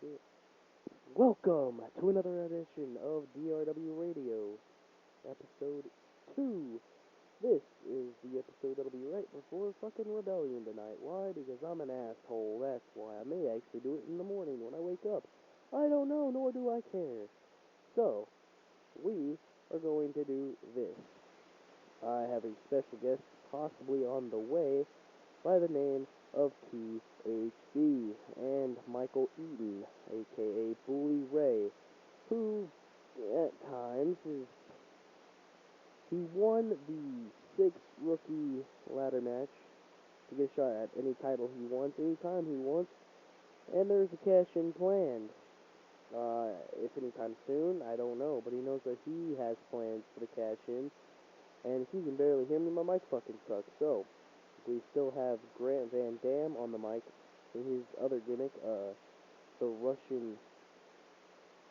shit. Welcome to another edition of DRW Radio, episode 2. This is the episode that'll be right before fucking Rebellion tonight. Why? Because I'm an asshole, that's why. I may actually do it in the morning when I wake up. I don't know, nor do I care. So, we are going to do this. I have a special guest possibly on the way by the name of THC and Michael Eaton, aka Bully Ray, who at times he won the 6th rookie ladder match to get a shot at any title he wants, anytime he wants, and there's a cash-in planned. If anytime soon, I don't know, but he knows that he has plans for the cash-in, and if you can barely hear me, my mic fucking sucks. So we still have Grant Van Dam on the mic in his other gimmick, the Russian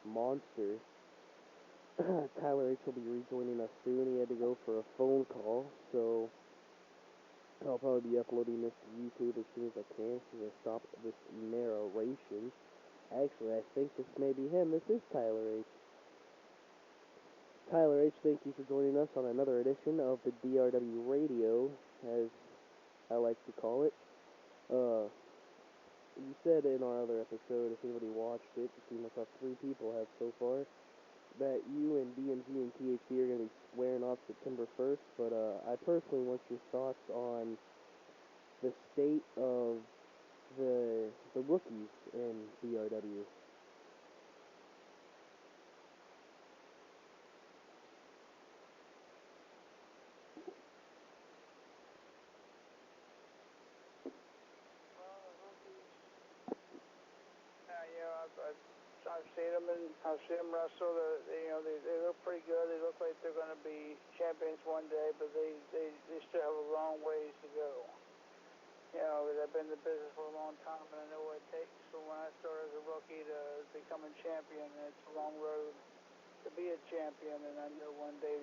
monster. Tyler H will be rejoining us soon. He had to go for a phone call, so I'll probably be uploading this to YouTube as soon as I can, so I stop this narration. Actually, I think this may be him. This is Tyler H. Tyler H, thank you for joining us on another edition of the DRW Radio, as I like to call it. You said in our other episode, if anybody watched it, it seems like 3 people have so far, that you and DMZ and THC are going to be squaring off September 1st, but I personally want your thoughts on the state of the rookies in DRW. I've seen them and I've seen them wrestle. They look pretty good. They look like they're going to be champions one day, but they still have a long ways to go. I've been in the business for a long time, and I know what it takes from when I started as a rookie to becoming a champion. And it's a long road to be a champion, and I know one day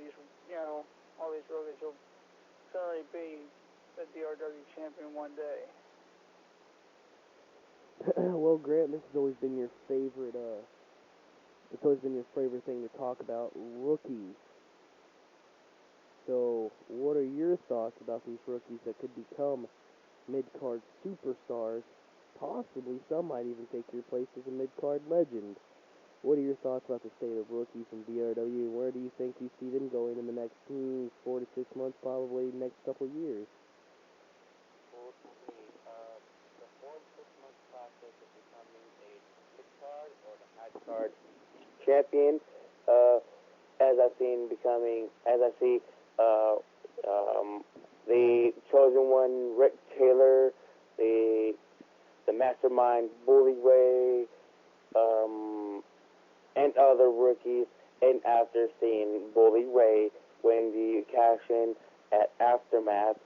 all these rookies will certainly be the DRW champion one day. Well, Grant, this has always been your favorite, it's always been your favorite thing to talk about, rookies. So, what are your thoughts about these rookies that could become mid-card superstars? Possibly, some might even take your place as a mid-card legend. What are your thoughts about the state of rookies in DRW? Where do you think you see them going in the next 4 to 6 months, probably next couple of years? Card champion, as I see the chosen one, Rick Taylor, the mastermind, Bully Ray, and other rookies, and after seeing Bully Ray win the cash-in at Aftermath,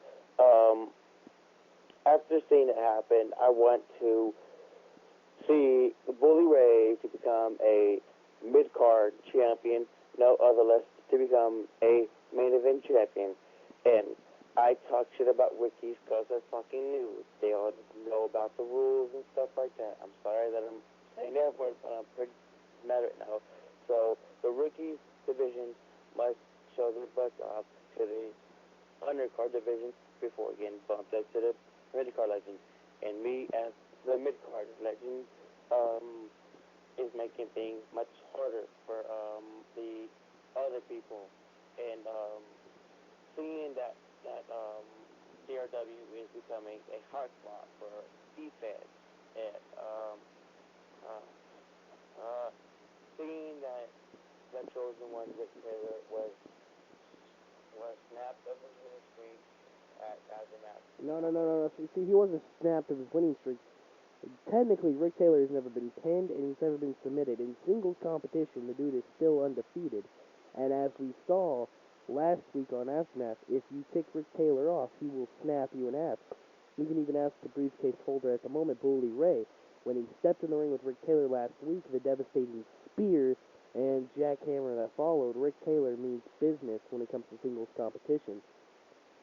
after seeing it happen, I want to see Bully Ray to become a mid-card champion, no other less to become a main event champion. And I talk shit about rookies because they're fucking new. They all know about the rules and stuff like that. I'm sorry that I'm saying that word, but I'm pretty mad right now. So the rookies division must show their butts off to the undercard division before getting bumped up to the mid-card legend. And me as the mid-card legend is making things much harder for the other people, and seeing that DRW is becoming a hot spot for defense, and seeing that the chosen one, Rick Taylor, was snapped of his winning streak at Aftermath. No. See, he wasn't snapped of his winning streak. Technically, Rick Taylor has never been pinned, and he's never been submitted. In singles competition, the dude is still undefeated. And as we saw last week on Aftermath, if you tick Rick Taylor off, he will snap you in half. You can even ask the briefcase holder at the moment, Bully Ray. When he stepped in the ring with Rick Taylor last week, the devastating spear and jackhammer that followed, Rick Taylor means business when it comes to singles competition.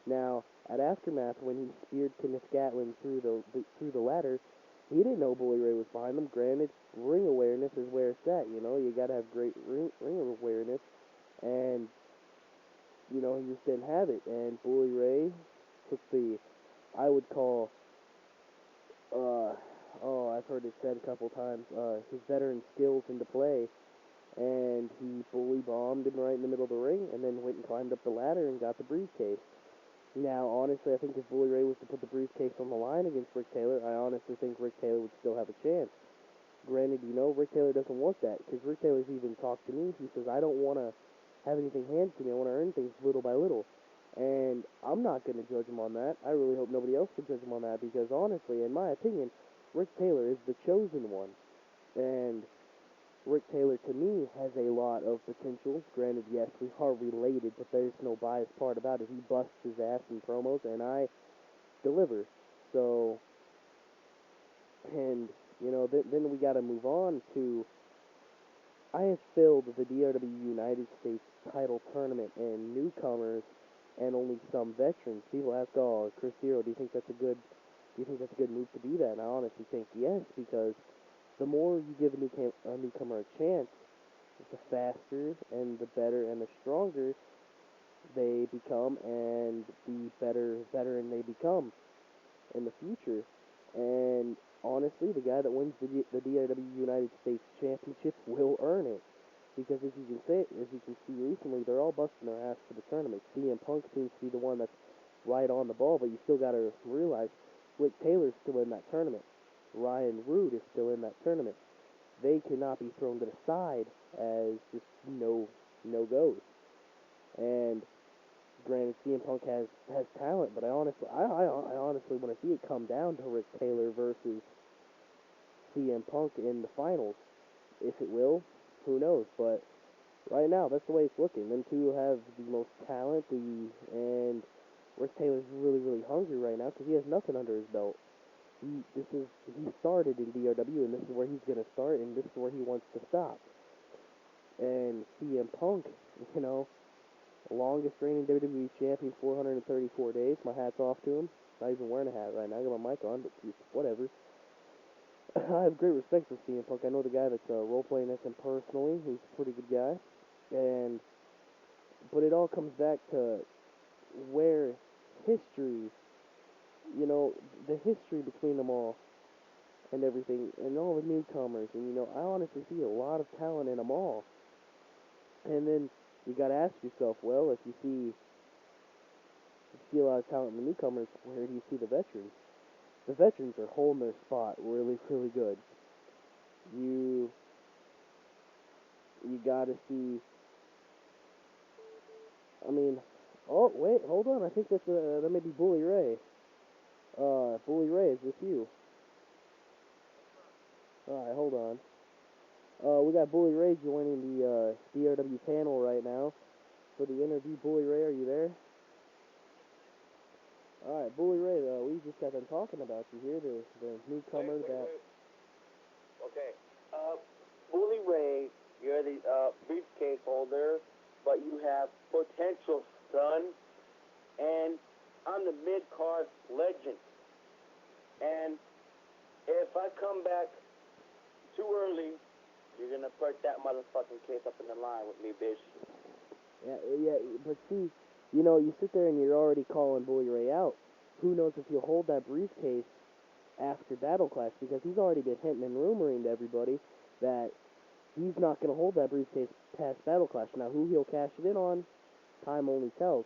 Now, at Aftermath, when he speared Kenneth Gatlin through the ladder, He didn't know Bully Ray was behind him. Granted, ring awareness is where it's at, you know. You gotta have great ring awareness, and, you know, he just didn't have it. And Bully Ray took the, I would call, I've heard it said a couple times, his veteran skills into play, and he bully bombed him right in the middle of the ring, and then went and climbed up the ladder and got the briefcase. Now, honestly, I think if Bully Ray was to put the briefcase on the line against Rick Taylor, I honestly think Rick Taylor would still have a chance. Granted, you know, Rick Taylor doesn't want that, because Rick Taylor's even talked to me. He says, I don't want to have anything handed to me. I want to earn things little by little. And I'm not going to judge him on that. I really hope nobody else can judge him on that, because honestly, in my opinion, Rick Taylor is the chosen one. And Rick Taylor, to me, has a lot of potential. Granted, yes, we are related, but there's no biased part about it. He busts his ass in promos, and I deliver. So, and, you know, then we got to move on to, I have filled the DRW United States title tournament and newcomers and only some veterans. People ask, oh, Chris Hero, do you think that's a good move to do that? And I honestly think yes, because the more you give a newcomer a chance, the faster and the better and the stronger they become, and the better veteran they become in the future. And honestly, the guy that wins the DRW United States Championship will earn it, because as you can see recently, they're all busting their ass for the tournament. CM Punk seems to be the one that's right on the ball, but you still got to realize Rick Taylor's still in that tournament. Ryan Root is still in that tournament. They cannot be thrown to the side as just no-goes. And granted, CM Punk has talent, but I honestly want to see it come down to Rick Taylor versus CM Punk in the finals. If it will, who knows? But right now, that's the way it's looking. Them two have the most talent, and Rick Taylor's really, really hungry right now because he has nothing under his belt. He started in DRW, and this is where he's going to start, and this is where he wants to stop. And CM Punk, you know, longest reigning WWE champion, 434 days. My hat's off to him. Not even wearing a hat right now. I got my mic on, but whatever. I have great respect for CM Punk. I know the guy that's role-playing as him personally. He's a pretty good guy. But it all comes back to where history, you know, the history between them all and everything, and all the newcomers, and, you know, I honestly see a lot of talent in them all. And then you got to ask yourself, well, if you see a lot of talent in the newcomers, where do you see the veterans? The veterans are holding their spot really, really good. You got to see, I mean, oh, wait, hold on, I think that may be Bully Ray. Bully Ray, is this you? Alright, hold on. We got Bully Ray joining the DRW panel right now for the interview. Bully Ray, are you there? Alright, Bully Ray, we just got done talking about you here, the newcomer that... Okay. Bully Ray, you're the briefcase holder, but you have potential, son. And I'm the mid-card legend. And if I come back too early, you're gonna put that motherfucking case up in the line with me, bitch. Yeah, but see, you know, you sit there and you're already calling Bully Ray out. Who knows if he'll hold that briefcase after Battle Clash, because he's already been hinting and rumoring to everybody that he's not going to hold that briefcase past Battle Clash. Now, who he'll cash it in on, time only tells.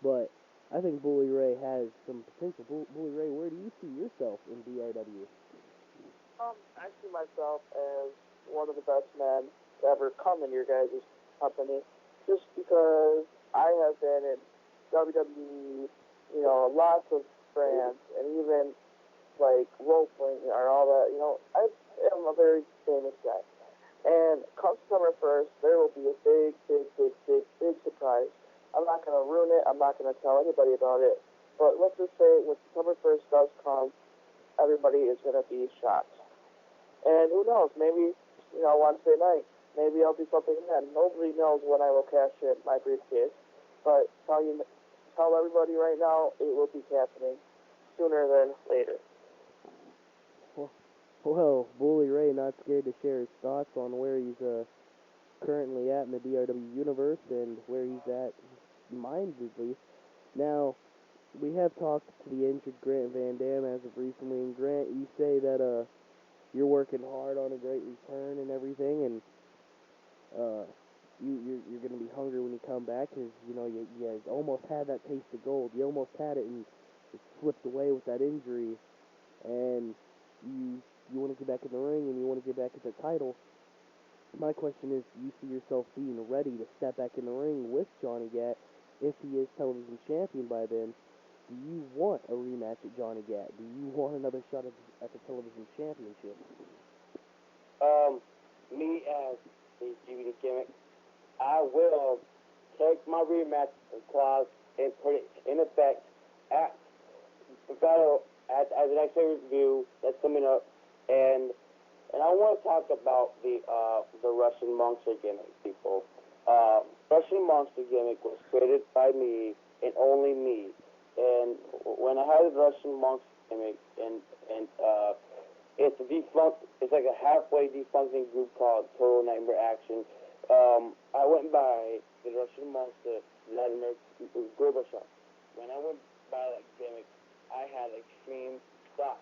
But I think Bully Ray has some potential. Bully Ray, where do you see yourself in DRW? I see myself as one of the best men to ever come in your guys' company, just because I have been in WWE, you know, lots of brands, and even, like, role-playing or all that, you know, I am a very famous guy. And come September 1st, there will be a big surprise. I'm not going to ruin it. I'm not going to tell anybody about it. But let's just say when September 1st does come, everybody is going to be shocked. And who knows, maybe, you know, Wednesday night, maybe I'll do something then. Nobody knows when I will cash in my briefcase. But tell everybody right now, it will be happening sooner than later. Well, Bully Ray not scared to share his thoughts on where he's currently at in the DRW universe and where he's at mindedly. Now, we have talked to the injured Grant Van Dam as of recently, and Grant, you say that you're working hard on a great return and everything, and you're going to be hungry when you come back, because you almost had that taste of gold. You almost had it, and it slipped away with that injury, and you want to get back in the ring, and you want to get back at the title. My question is, do you see yourself being ready to step back in the ring with Johnny Gat if he is television champion by then? Do you want a rematch at Johnny Gat? Do you want another shot at the television championship? Me as the GBD gimmick, I will take my rematch clause and put it in effect at the next review that's coming up, and I want to talk about the Russian Monster gimmick, people. Russian Monster gimmick was created by me and only me. And when I had the Russian Monster gimmick, and it's a defunct, it's like a halfway defuncting group called Total Nightmare Action. I went by the Russian Monster, Vladimir Gorbachev. When I went by that gimmick, I had extreme shock.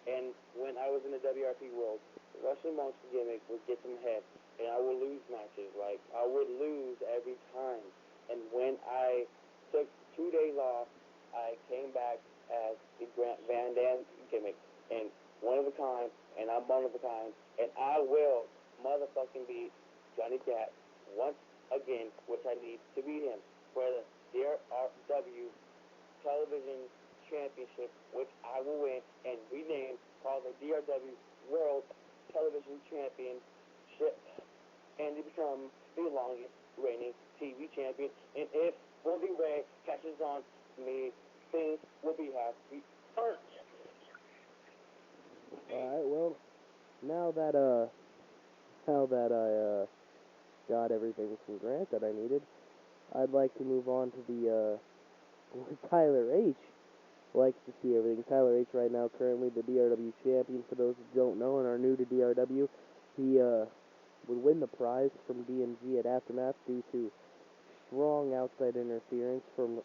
And when I was in the WRP world, the Russian Monster gimmick would get some head, and I would lose matches. Like, I would lose every time. And when I took 2 days off, I came back as the Grant Van Dam gimmick, and one of a kind, and I'm one of a kind, and I will motherfucking beat Johnny Gat once again, which I need to beat him for the DRW Television Championship, which I will win and rename called the DRW World Television Championship, and to become the longest reigning TV champion. And if Bully Ray catches on to me, things will be happy. Alright, well, now that I got everything from Grant that I needed, I'd like to move on to the Tyler H likes to see everything. Tyler H right now currently the DRW champion. For those who don't know and are new to DRW, he would win the prize from DMG at Aftermath due to strong outside interference from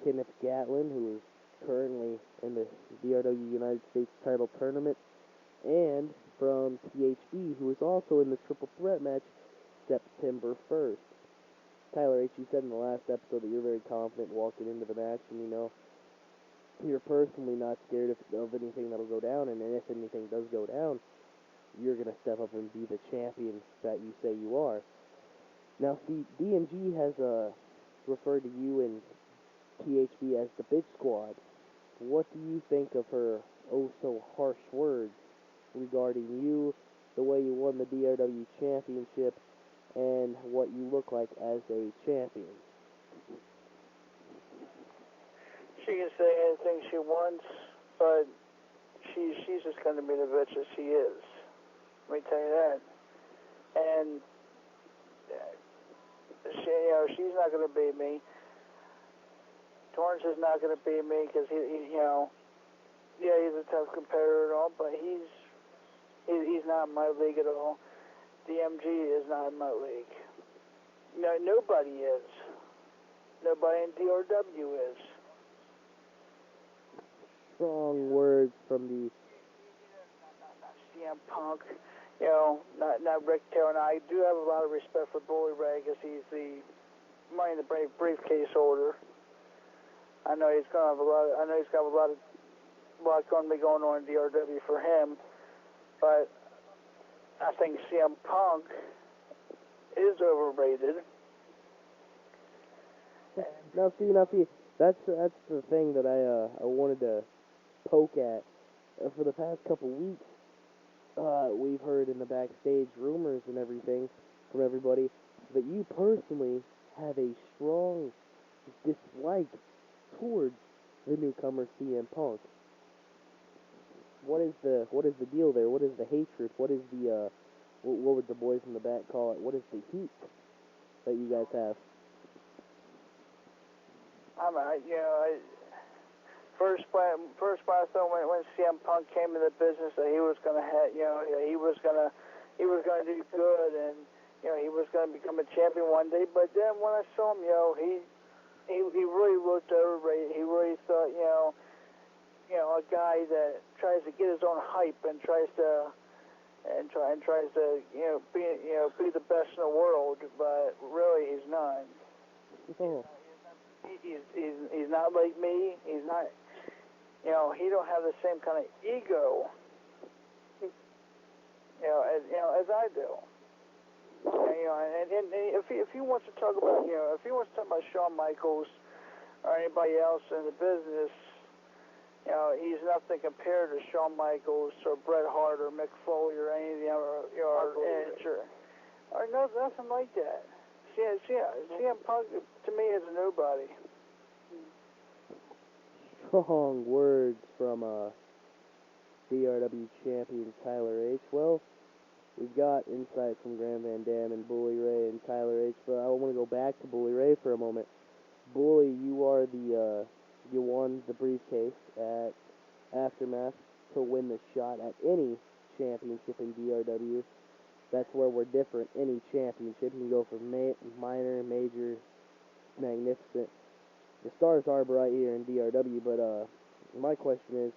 Kenneth Gatlin, who is currently in the DRW United States title tournament, and from THB, who is also in the triple threat match September 1st. Tyler H, you said in the last episode that you're very confident walking into the match, and you're personally not scared of anything that'll go down, and if anything does go down, you're going to step up and be the champion that you say you are. Now, see, DMG has referred to you and THB as the Bitch Squad. What do you think of her oh-so-harsh words regarding you, the way you won the DRW championship, and what you look like as a champion? She can say anything she wants, but she's just going to be the bitch that she is. Let me tell you that. And she's not going to beat me. Torrance is not going to beat me because he's a tough competitor and all, but he's not in my league at all. DMG is not in my league. No, nobody is. Nobody in DRW is. Strong words from the not CM Punk, not Rick Taylor. And I do have a lot of respect for Bully Ray because he's the Money in the Bank briefcase holder. I know he's got a lot going to be going on in DRW for him, but I think CM Punk is overrated. Now see, that's the thing that I wanted to poke at. For the past couple weeks, we've heard in the backstage rumors and everything from everybody that you personally have a strong dislike towards the newcomer CM Punk. What is the deal there? What is the hatred? What is the what would the boys in the back call it? What is the heat that you guys have? first milestone when CM Punk came into business that he was going to have, he was going to do good, and he was going to become a champion one day. But then when I saw him, he really looked overrated. He really thought, a guy that tries to get his own hype and tries to be the best in the world, but really he's not. Oh. He's not like me. He's not. He don't have the same kind of ego. As I do. And if he wants to talk about, Shawn Michaels or anybody else in the business, he's nothing compared to Shawn Michaels or Bret Hart or Mick Foley or any of the other, Edge or nothing like that. CM Punk to me is a nobody. Strong words from DRW champion Tyler H. Well, we've got insight from Graham Van Dam and Bully Ray and Tyler H. But I want to go back to Bully Ray for a moment. Bully, you won the briefcase at Aftermath to win the shot at any championship in DRW. That's where we're different. Any championship, you can go from minor, major, magnificent. The stars are bright here in DRW, but my question is,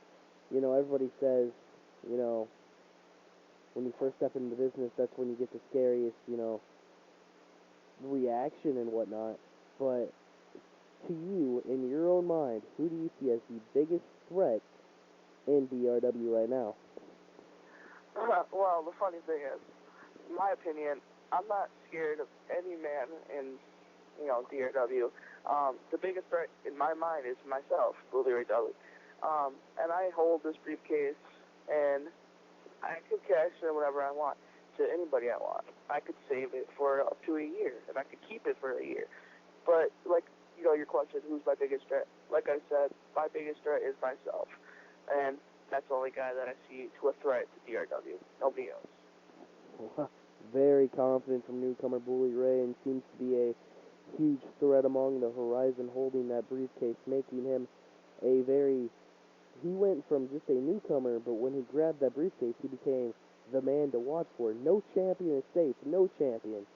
everybody says, when you first step into business, that's when you get the scariest, reaction and whatnot. But to you, in your own mind, who do you see as the biggest threat in DRW right now? Well, the funny thing is, in my opinion, I'm not scared of any man in, DRW. The biggest threat in my mind is myself, Bully Ray Dudley. And I hold this briefcase, and I could cash in whatever I want to anybody I want. I could save it for up to a year, and I could keep it for a year. But, your question, who's my biggest threat? Like I said, my biggest threat is myself. And that's the only guy that I see to a threat to DRW. Nobody else. Very confident from newcomer Bully Ray, and seems to be a huge threat among the horizon holding that briefcase, making him he went from just a newcomer, but when he grabbed that briefcase, he became the man to watch for. No champion is safe, no champion.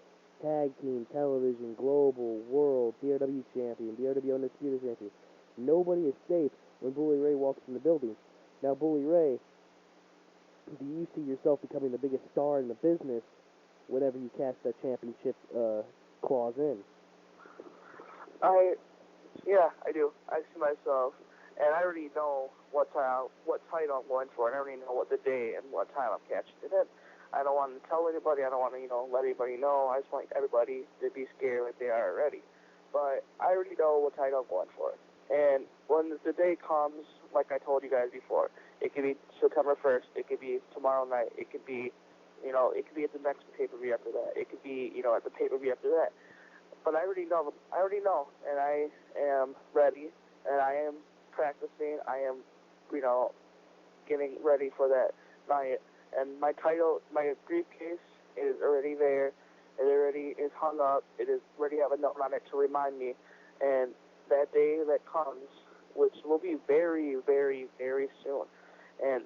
Tag team, television, global, world, DRW champion, DRW undisputed champion. Nobody is safe when Bully Ray walks in the building. Now, Bully Ray, do you see yourself becoming the biggest star in the business whenever you cash that championship clause in? I do. I see myself, and I already know what title I'm going for, and I already know what the day and what time I'm catching it in. I don't want to tell anybody. I don't want to, let anybody know. I just want everybody to be scared like they are already. But I already know what title I'm going for. And when the day comes, like I told you guys before, it could be September 1st. It could be tomorrow night. It could be, it could be at the next pay-per-view after that. It could be, at the pay-per-view after that. But I already know, and I am ready, and I am practicing. I am, getting ready for that night. And my briefcase is already there. It already is hung up. It is already have a note on it to remind me. And that day that comes, which will be very, very, very soon, and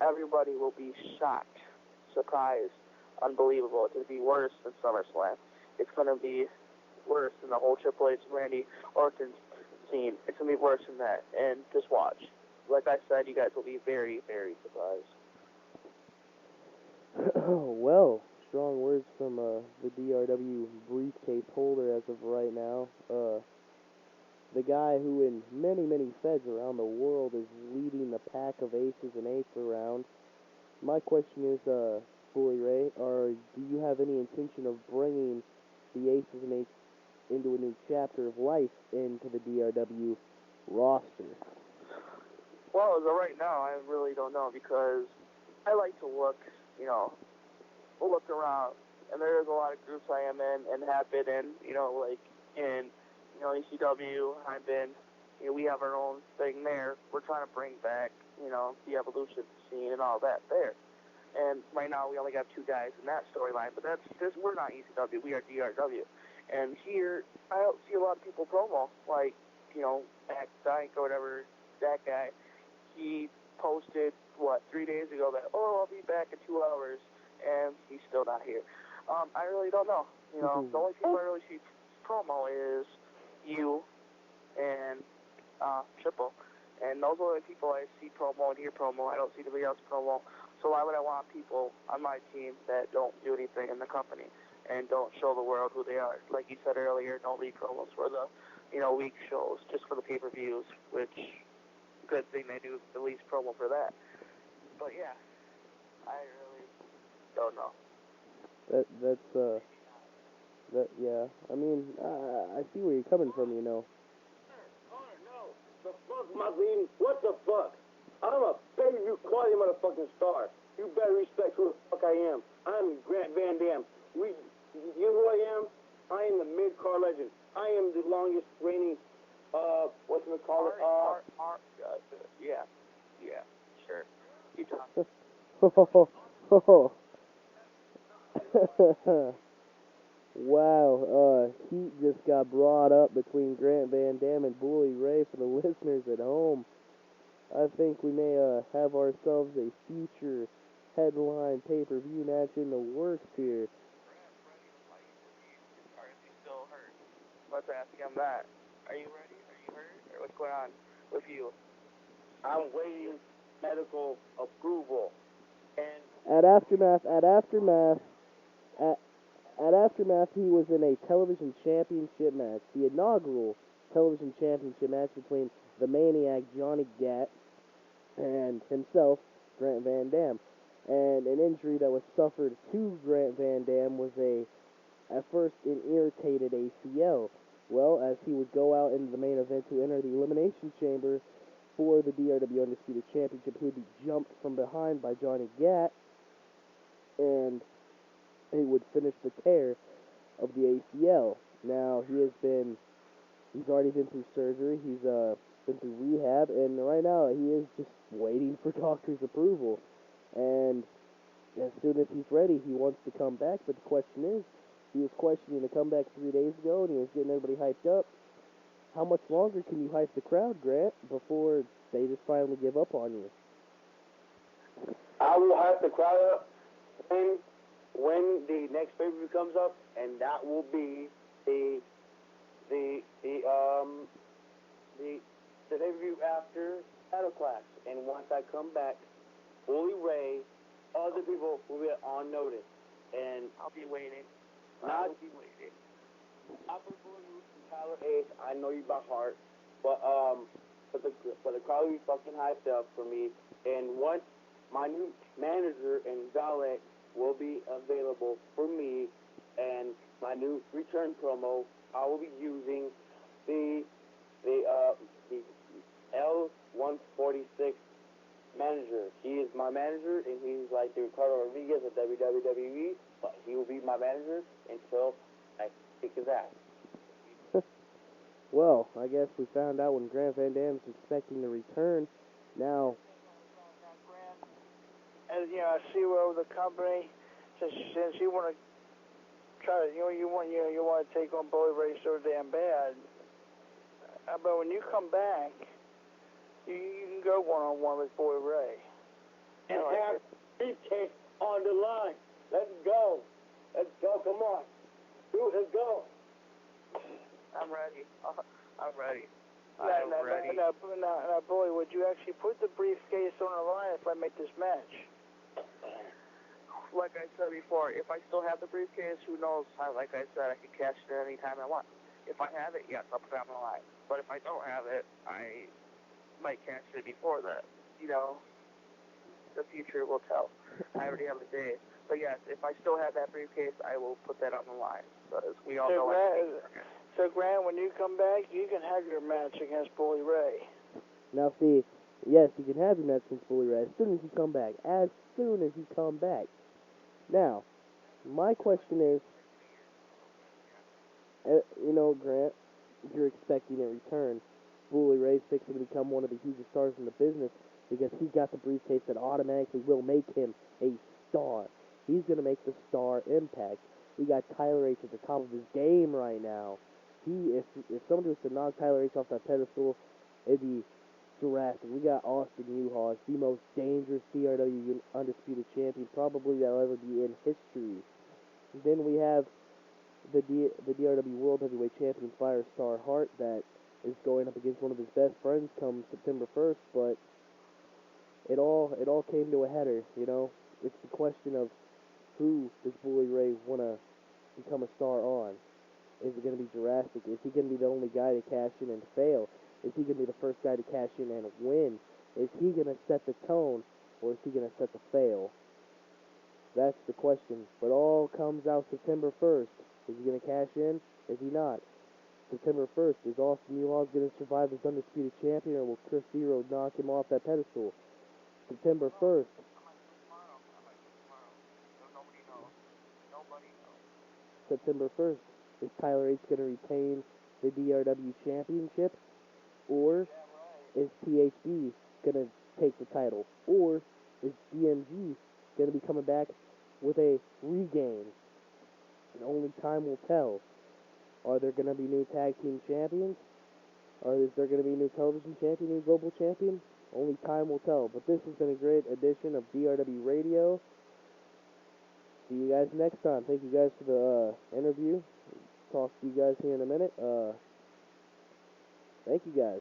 everybody will be shocked, surprised, unbelievable. It's going to be worse than SummerSlam. It's going to be worse than the whole Triple H Randy Orton scene. It's going to be worse than that. And just watch. Like I said, you guys will be very, very surprised. Well, strong words from the DRW briefcase holder as of right now. The guy who in many, many feds around the world is leading the pack of aces and eights around. My question is, Bully Ray, do you have any intention of bringing the aces and eights into a new chapter of life into the DRW roster? Well, as of right now, I really don't know, because I like to look around, and there's a lot of groups I am in and have been in, in ECW, I've been, we have our own thing there. We're trying to bring back, the evolution scene and all that there. And right now we only got 2 guys in that storyline, but we're not ECW, we are DRW. And here, I don't see a lot of people promo, like, Act Dyke or whatever, that guy, he posted, 3 days ago that, I'll be back in 2 hours, and he's still not here. I really don't know. You know, the only people I really see promo is you and Triple. And those are the people I see promo and hear promo. I don't see anybody else promo. So why would I want people on my team that don't do anything in the company and don't show the world who they are? Like you said earlier, no league promos for the, week shows, just for the pay-per-views, which, good thing they do at least promo for that. But yeah, I really don't know. Yeah. I mean, I see where you're coming from, No. The fuck, Marlene? What the fuck? I'm a pay-per-view quality motherfucking star. You better respect who the fuck I am. I'm Grant Van Dam. You know who I am? I am the mid-card legend. I am the longest reigning, whatchamacallit, yeah, sure. Keep talking. Wow, heat just got brought up between Grant Van Dam and Bully Ray for the listeners at home. I think we may have ourselves a future headline pay-per-view match in the works here. Let's ask him that. Are you ready? Are you hurt? Or what's going on with you? I'm waiting medical approval. And At Aftermath, he was in a television championship match, the inaugural television championship match between the Maniac Johnny Gat and himself, Grant Van Dam. And an injury that was suffered to Grant Van Dam was at first, an irritated ACL. Well, as he would go out into the main event to enter the Elimination Chamber for the DRW Undisputed Championship, he would be jumped from behind by Johnny Gat, and he would finish the tear of the ACL. Now, he's already been through surgery, he's been through rehab, and right now he is just waiting for doctor's approval. And as soon as he's ready, he wants to come back, but the question is, he was questioning the comeback 3 days ago, and he was getting everybody hyped up. How much longer can you hype the crowd, Grant, before they just finally give up on you? I will hype the crowd up when the next pay-per-view comes up, and that will be the pay-per-view after Battle Clash. And once I come back, Bully Ray, other people will be on notice, and I'll be waiting. Not for you, Tyler Ace. I know you by heart, but the crowd will be fucking hyped up for me. And once my new manager and Dalek will be available for me, and my new return promo, I will be using the L146 manager. He is my manager, and he's like the Ricardo Rodriguez of WWE, but he will be my manager until I kick his ass. Well, I guess we found out when Grant Van Dam's expecting to return. Now, as I see where the company, since you want to try to, you want to take on Bully Ray so damn bad. But when you come back, you can go one-on-one with Bully Ray. And have briefcase on the line. Let's go. Let's go. Come on. Dude, let's go. I'm ready. I'm ready. Now, Bully, would you actually put the briefcase on the line if I make this match? Like I said before, if I still have the briefcase, who knows? Like I said, I can cash it any time I want. If I have it, yes, I'll put it on the line. But if I don't have it, I might cash it before that. The future will tell. I already have a date. But yes, if I still have that briefcase, I will put that on the line. Because we all know So, Grant, when you come back, you can have your match against Bully Ray. Now, see, yes, you can have your match against Bully Ray as soon as you come back. As soon as you come back. Now, my question is, Grant, you're expecting a return. Bully Ray's fixing to become one of the hugest stars in the business because he's got the briefcase that automatically will make him a star. He's going to make the star impact. We got Tyler H at the top of his game right now. If somebody was to knock Tyler H off that pedestal, it'd be Jurassic. We got Austin Uhas, the most dangerous DRW undisputed champion probably that'll ever be in history. And then we have the DRW World Heavyweight Champion Firestar Hart that is going up against one of his best friends come September 1st, but it all came to a header, you know. It's the question of who does Bully Ray want to become a star on. Is it going to be Jurassic? Is he going to be the only guy to cash in and fail? Is he going to be the first guy to cash in and win? Is he going to set the tone, or is he going to set the fail? That's the question. But all comes out September 1st. Is he going to cash in? Is he not? September 1st, is Austin Uhas going to survive as undisputed champion, or will Chris Zero knock him off that pedestal? September 1st. September 1st, is Tyler H going to retain the DRW championship, or is PHB going to take the title, or is DMG going to be coming back with a regain? And only time will tell. Are there going to be new tag team champions? Or is there going to be new television champion, new global champion? Only time will tell. But this has been a great edition of DRW Radio. See you guys next time. Thank you guys for the interview. Talk to you guys here in a minute. Thank you guys.